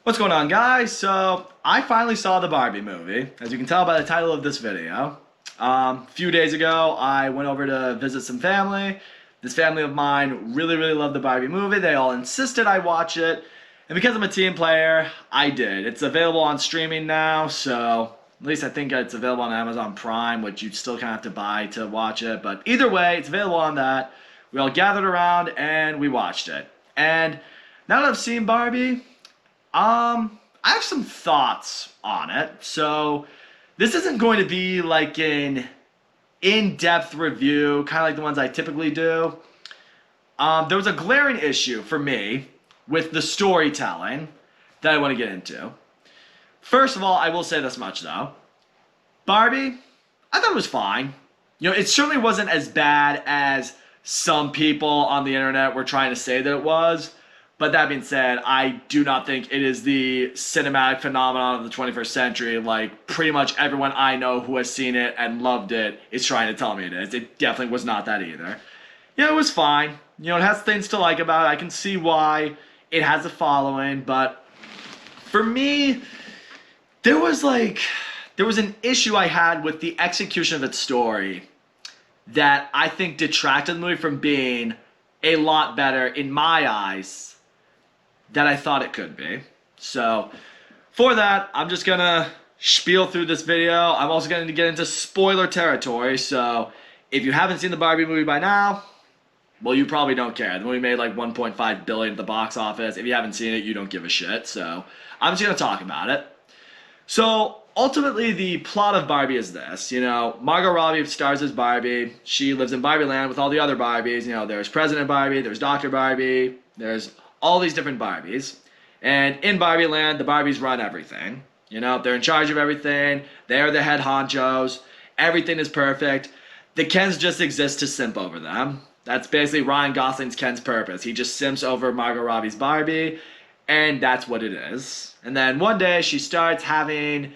What's going on, guys? So, I finally saw the Barbie movie, as you can tell by the title of this video. A few days ago, I went over to visit some family. This family of mine really loved the Barbie movie. They all insisted I watch it. And because I'm a team player, I did. It's available on streaming now, so at least I think it's available on Amazon Prime, which you'd still kind of have to buy to watch it. But either way, it's available on that. We all gathered around and we watched it. And now that I've seen Barbie, I have some thoughts on it. So this isn't going to be like an in-depth review, kind of like the ones I typically do. There was a glaring issue for me with the storytelling that I want to get into. First of all, I will say this much though. Barbie, I thought it was fine. You know, it certainly wasn't as bad as some people on the internet were trying to say that it was. But that being said, I do not think it is the cinematic phenomenon of the 21st century. Like, pretty much everyone I know who has seen it and loved it is trying to tell me it is. It definitely was not that either. Yeah, it was fine. You know, it has things to like about it. I can see why it has a following. But for me, there was an issue I had with the execution of its story that I think detracted the movie from being a lot better in my eyes that I thought it could be. So for that, I'm just gonna spiel through this video. I'm also going to get into spoiler territory, so if you haven't seen the Barbie movie by now, well, you probably don't care. The movie made like 1.5 billion at the box office. If you haven't seen it, you don't give a shit. So I'm just gonna talk about it. So ultimately, the plot of Barbie is this. You know, Margot Robbie stars as Barbie. She lives in Barbie Land with all the other Barbies. You know, there's President Barbie, there's Dr. Barbie, there's all these different Barbies. And in Barbie Land, the Barbies run everything. You know, they're in charge of everything. They're the head honchos. Everything is perfect. The Kens just exist to simp over them. That's basically Ryan Gosling's Ken's purpose. He just simps over Margot Robbie's Barbie, and that's what it is. And then one day she starts having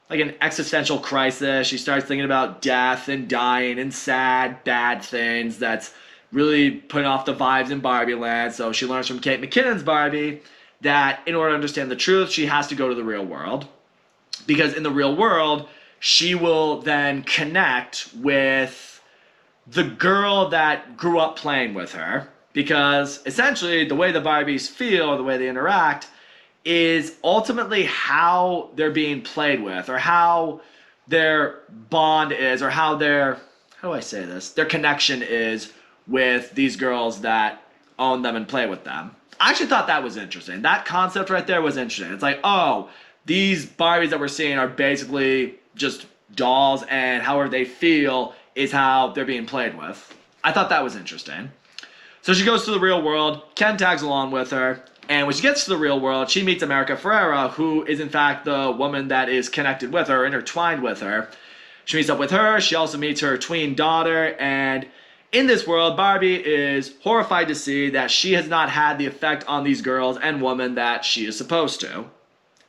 like an existential crisis. She starts thinking about death and dying and sad, bad things that's really putting off the vibes in Barbie Land. So she learns from Kate McKinnon's Barbie that in order to understand the truth, she has to go to the real world. Because in the real world, she will then connect with the girl that grew up playing with her. Because essentially, the way the Barbies feel, the way they interact, is ultimately how they're being played with, or how their bond is, or how their, how do I say this, their connection is with these girls that own them and play with them. I actually thought that was interesting. That concept right there was interesting. It's like, oh, these Barbies that we're seeing are basically just dolls, and however they feel is how they're being played with. I thought that was interesting. So she goes to the real world. Ken tags along with her. And when she gets to the real world, she meets America Ferrera, who is in fact the woman that is connected with her, intertwined with her. She meets up with her. She also meets her tween daughter. And in this world, Barbie is horrified to see that she has not had the effect on these girls and women that she is supposed to.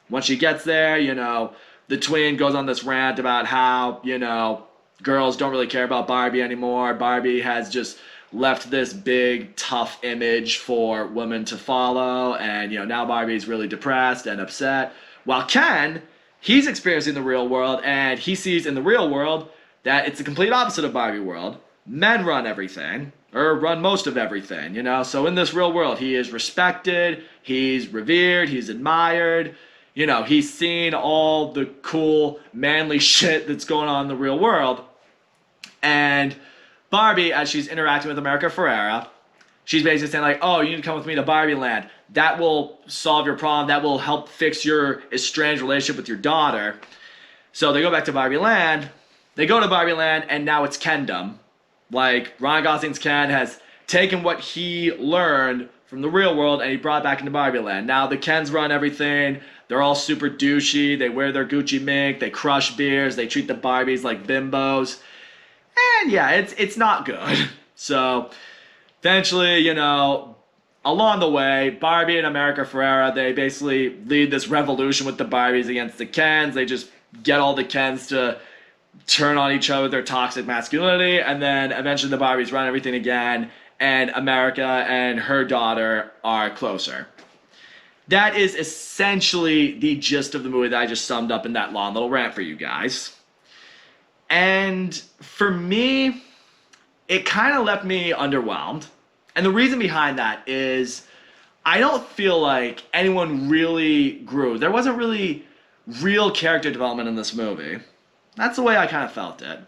Once she gets there, you know, the twin goes on this rant about how, you know, girls don't really care about Barbie anymore. Barbie has just left this big, tough image for women to follow. And, you know, now Barbie's really depressed and upset. While Ken, he's experiencing the real world, and he sees in the real world that it's the complete opposite of Barbie world. Men run everything, or run most of everything, you know? So in this real world, he is respected, he's revered, he's admired. You know, he's seen all the cool, manly shit that's going on in the real world. And Barbie, as she's interacting with America Ferrera, she's basically saying like, oh, you need to come with me to Barbie Land. That will solve your problem. That will help fix your estranged relationship with your daughter. So they go back to Barbie Land. They go to Barbie Land, and now it's Kendom. Like, Ryan Gosling's Ken has taken what he learned from the real world and he brought it back into Barbie Land. Now the Kens run everything. They're all super douchey. They wear their Gucci mink. They crush beers. They treat the Barbies like bimbos. And yeah, it's not good. So eventually, you know, along the way, Barbie and America Ferrera, they basically lead this revolution with the Barbies against the Kens. They just get all the Kens to turn on each other with their toxic masculinity, and then eventually the Barbies run everything again, and America and her daughter are closer. that is essentially the gist of the movie that I just summed up in that long little rant for you guys. And for me, it kind of left me underwhelmed. And the reason behind that is I don't feel like anyone really grew. There wasn't really real character development in this movie. That's the way I kind of felt it.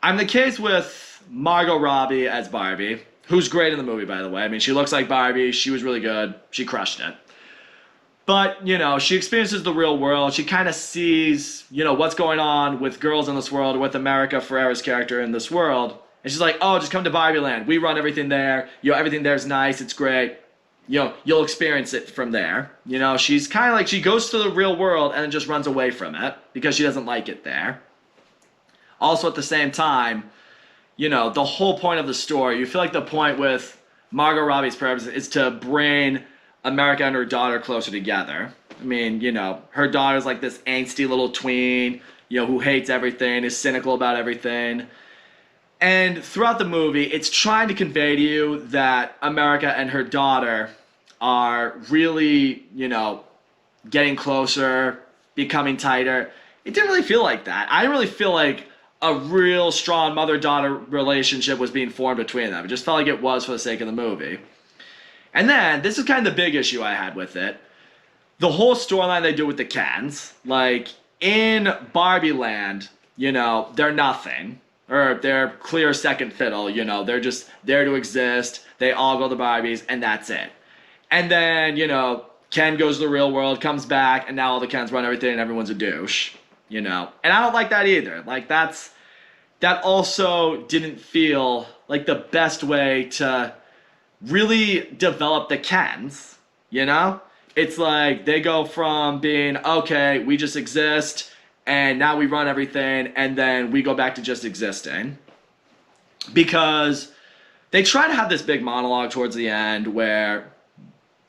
I'm the case with Margot Robbie as Barbie, who's great in the movie, by the way. I mean, she looks like Barbie. She was really good. She crushed it. But, she experiences the real world. She kind of sees, what's going on with girls in this world, or with America Ferrera's character in this world. And she's like, oh, just come to Barbie Land. We run everything there. Everything there's nice. It's great. You'll experience it from there. She's kind of like, she goes to the real world and then just runs away from it because she doesn't like it there. Also, at the same time, the whole point of the story, you feel like the point with Margot Robbie's purpose is to bring America and her daughter closer together. I mean, her daughter's like this angsty little tween, who hates everything, is cynical about everything. And throughout the movie, it's trying to convey to you that America and her daughter are really, getting closer, becoming tighter. It didn't really feel like that. I didn't really feel like a real strong mother-daughter relationship was being formed between them. It just felt like it was for the sake of the movie. And then, this is kind of the big issue I had with it. The whole storyline they do with the Kens. Like, in Barbie Land, they're nothing. Or they're clear second fiddle, they're just there to exist. They all go to Barbies, and that's it. And then, Ken goes to the real world, comes back, and now all the Kens run everything, and everyone's a douche. And I don't like that either. Like, that also didn't feel like the best way to really develop the Kens, It's like they go from being, okay, we just exist, and now we run everything, and then we go back to just existing. Because they try to have this big monologue towards the end where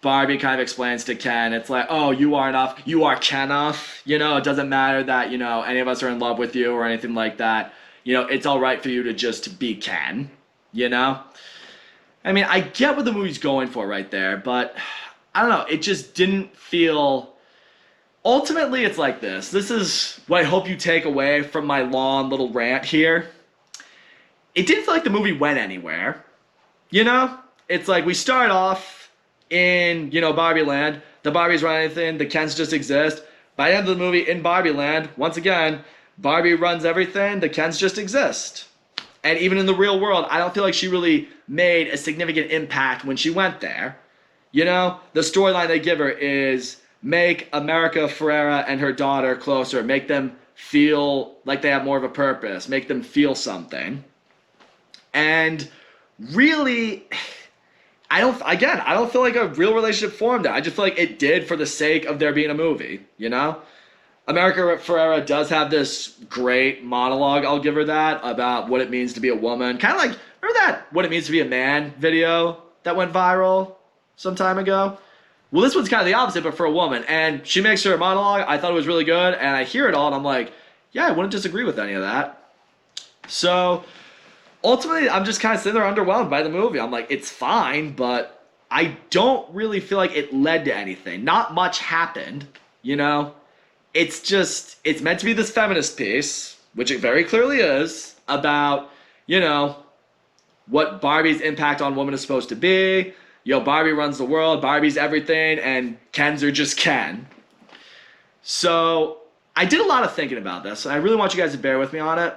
Barbie kind of explains to Ken, it's like, oh, you are enough, you are Ken-ough, it doesn't matter that, any of us are in love with you or anything like that, it's alright for you to just be Ken, I mean, I get what the movie's going for right there, but, I don't know, it just didn't feel... Ultimately, it's like this. This is what I hope you take away from my long little rant here. It didn't feel like the movie went anywhere, It's like we start off in, Barbie Land. The Barbies run anything. The Kens just exist. By the end of the movie, in Barbie Land, once again, Barbie runs everything. The Kens just exist. And even in the real world, I don't feel like she really made a significant impact when she went there. The storyline they give her is make America Ferrera and her daughter closer. Make them feel like they have more of a purpose. Make them feel something. And really... I don't feel like a real relationship formed there. I just feel like it did for the sake of there being a movie, America Ferrera does have this great monologue, I'll give her that, about what it means to be a woman. Kind of like, remember that What It Means to Be a Man video that went viral some time ago? Well, this one's kind of the opposite, but for a woman. And she makes her monologue. I thought it was really good, and I hear it all, and I'm like, yeah, I wouldn't disagree with any of that. So... ultimately, I'm just kind of sitting there underwhelmed by the movie. I'm like, it's fine, but I don't really feel like it led to anything. Not much happened, It's just, it's meant to be this feminist piece, which it very clearly is, about, what Barbie's impact on women is supposed to be. Barbie runs the world, Barbie's everything, and Kens are just Ken. So, I did a lot of thinking about this, and I really want you guys to bear with me on it.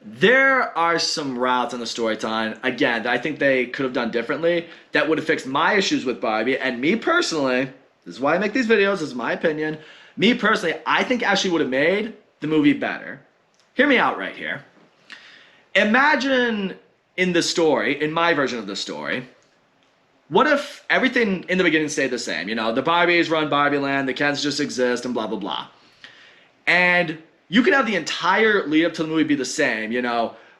There are some routes in the storytelling, again, that I think they could have done differently that would have fixed my issues with Barbie. And me personally, this is why I make these videos, this is my opinion. Me personally, I think actually would have made the movie better. Hear me out right here. Imagine in the story, in my version of the story, what if everything in the beginning stayed the same? The Barbies run Barbie Land, the Kens just exist, and blah, blah, blah. And... you could have the entire lead up to the movie be the same,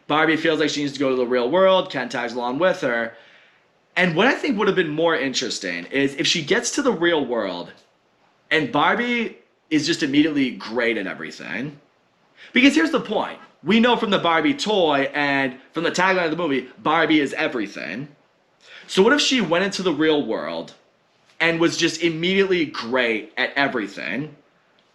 Barbie feels like she needs to go to the real world, Ken tags along with her. And what I think would have been more interesting is if she gets to the real world and Barbie is just immediately great at everything. Because here's the point. We know from the Barbie toy and from the tagline of the movie, Barbie is everything. So what if she went into the real world and was just immediately great at everything.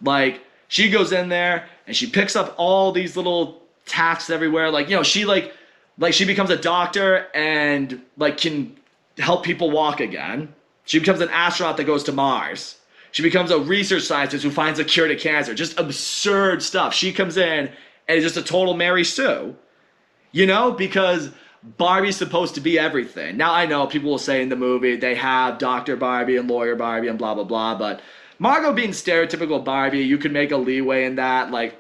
Like, she goes in there and she picks up all these little tacks everywhere. Like, she becomes a doctor and like can help people walk again. She becomes an astronaut that goes to Mars. She becomes a research scientist who finds a cure to cancer. Just absurd stuff. She comes in and is just a total Mary Sue. Because Barbie's supposed to be everything. Now, I know people will say in the movie they have Dr. Barbie and Lawyer Barbie and blah, blah, blah, but Margot being stereotypical Barbie, you could make a leeway in that. Like,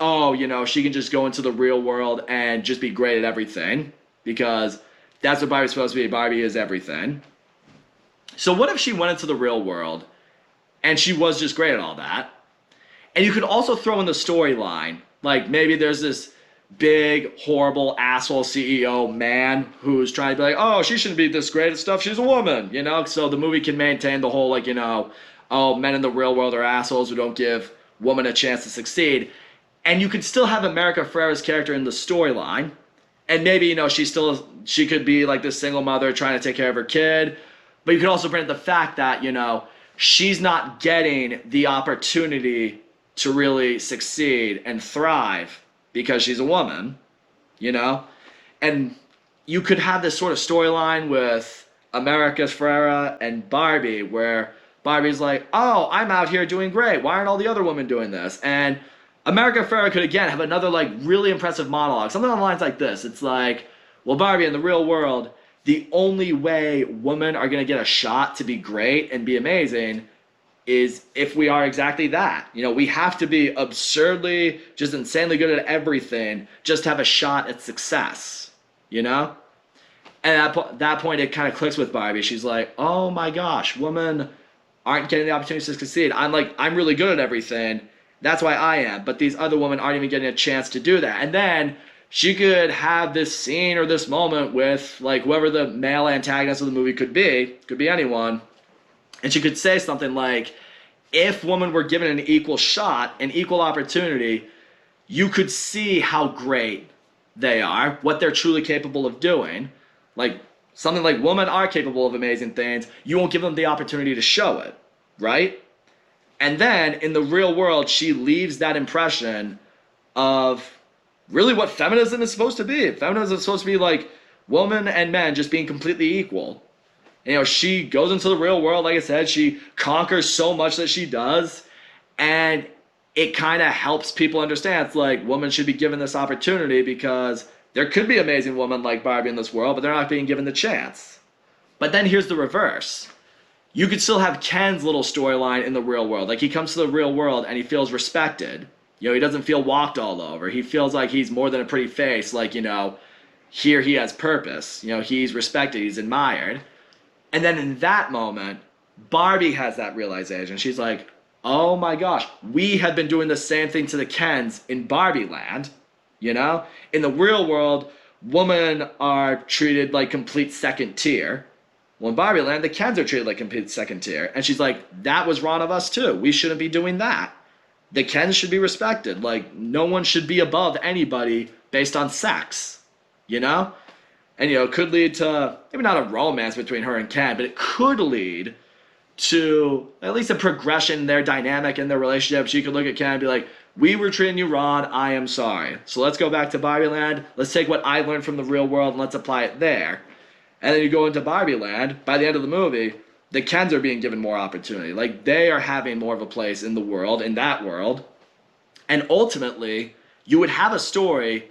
she can just go into the real world and just be great at everything. Because that's what Barbie's supposed to be. Barbie is everything. So what if she went into the real world and she was just great at all that? And you could also throw in the storyline. Like, maybe there's this big, horrible, asshole CEO man who's trying to be like, oh, she shouldn't be this great at stuff. She's a woman, So the movie can maintain the whole, men in the real world are assholes who don't give women a chance to succeed. And you could still have America Ferrera's character in the storyline. And maybe, she could be like this single mother trying to take care of her kid. But you could also bring up the fact that, she's not getting the opportunity to really succeed and thrive because she's a woman, And you could have this sort of storyline with America Ferrera and Barbie where Barbie's like, oh, I'm out here doing great. Why aren't all the other women doing this? And America Ferrera could, again, have another, really impressive monologue. Something on the lines like this. It's like, well, Barbie, in the real world, the only way women are going to get a shot to be great and be amazing is if we are exactly that. We have to be absurdly, just insanely good at everything just to have a shot at success, And at that point, it kind of clicks with Barbie. She's like, oh my gosh, women aren't getting the opportunity to succeed. I'm really good at everything. That's why I am. But these other women aren't even getting a chance to do that. And then she could have this scene or this moment with whoever the male antagonist of the movie could be anyone, and she could say something like, if women were given an equal shot, an equal opportunity, you could see how great they are, what they're truly capable of doing. Something like women are capable of amazing things, you won't give them the opportunity to show it, right? And then in the real world, she leaves that impression of really what feminism is supposed to be. Feminism is supposed to be women and men just being completely equal. She goes into the real world, like I said, she conquers so much that she does, and it kind of helps people understand. It's like women should be given this opportunity because there could be amazing women like Barbie in this world, but they're not being given the chance. But then here's the reverse. You could still have Ken's little storyline in the real world. He comes to the real world and he feels respected. He doesn't feel walked all over. He feels like he's more than a pretty face. Here he has purpose. He's respected. He's admired. And then in that moment, Barbie has that realization. She's like, oh my gosh, we have been doing the same thing to the Kens in Barbie land. In the real world, women are treated like complete second tier. Well, in Barbie land, the Kens are treated like complete second tier. And she's like, that was wrong of us too. We shouldn't be doing that. The Kens should be respected. No one should be above anybody based on sex, And, it could lead to, maybe not a romance between her and Ken, but it could lead to at least a progression in their dynamic and their relationship. She could look at Ken and be like, we were treating you wrong, I am sorry. So let's go back to Barbie land. Let's take what I learned from the real world and let's apply it there. And then you go into Barbie land, by the end of the movie, the Kens are being given more opportunity. They are having more of a place in the world, in that world. And ultimately, you would have a story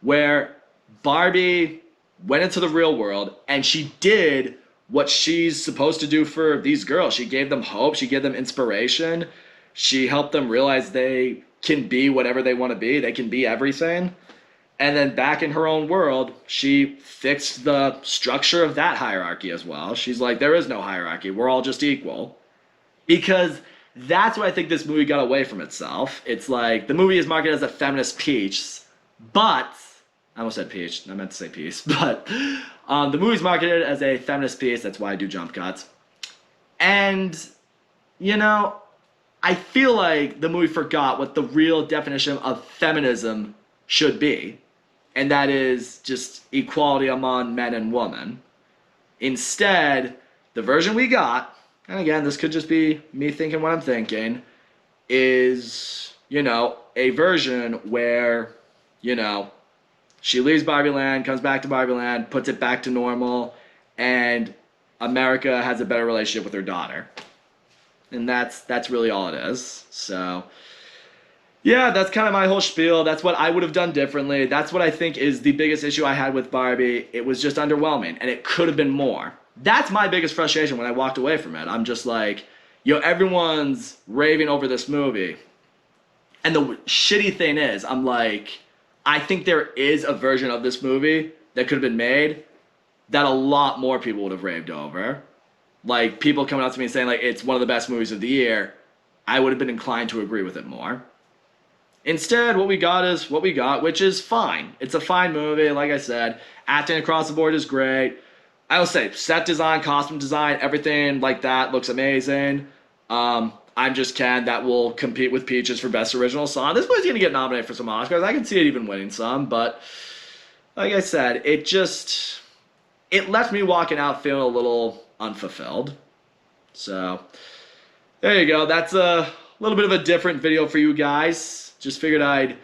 where Barbie went into the real world and she did what she's supposed to do for these girls. She gave them hope. She gave them inspiration. She helped them realize they can be whatever they want to be. They can be everything. And then back in her own world, she fixed the structure of that hierarchy as well. She's like, there is no hierarchy. We're all just equal. Because that's what I think this movie got away from itself. It's like, the movie is marketed as a feminist piece, but, I almost said peach, I meant to say piece, but the movie's marketed as a feminist piece. That's why I do jump cuts. And, I feel like the movie forgot what the real definition of feminism should be. And that is just equality among men and women. Instead, the version we got and again, this could just be me thinking what I'm thinking, is, a version where, you know, she leaves Barbie Land, comes back to Barbie Land, puts it back to normal, and America has a better relationship with her daughter. And that's really all it is. So, yeah, that's kind of my whole spiel. That's what I would have done differently. That's what I think is the biggest issue I had with Barbie. It was just underwhelming, and it could have been more. That's my biggest frustration when I walked away from it. I'm just like, everyone's raving over this movie. And the shitty thing is, I'm like, I think there is a version of this movie that could have been made that a lot more people would have raved over. Like, people coming up to me saying, like, it's one of the best movies of the year. I would have been inclined to agree with it more. Instead, what we got is what we got, which is fine. It's a fine movie, like I said. Acting across the board is great. I will say, set design, costume design, everything like that looks amazing. I'm just Ken that will compete with Peaches for Best Original Song. This movie's going to get nominated for some Oscars. I can see it even winning some, but like I said, it left me walking out feeling a little unfulfilled. So, there you go. That's a little bit of a different video for you guys. Just figured I'd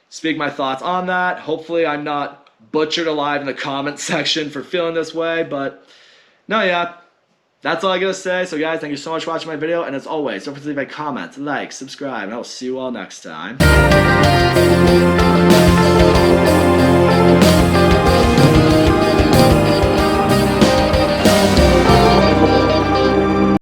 speak my thoughts on that. Hopefully I'm not butchered alive in the comment section for feeling this way, but no, yeah. That's all I gotta say. So guys, thank you so much for watching my video, and as always, don't forget to leave a comment, like, subscribe, and I will see you all next time.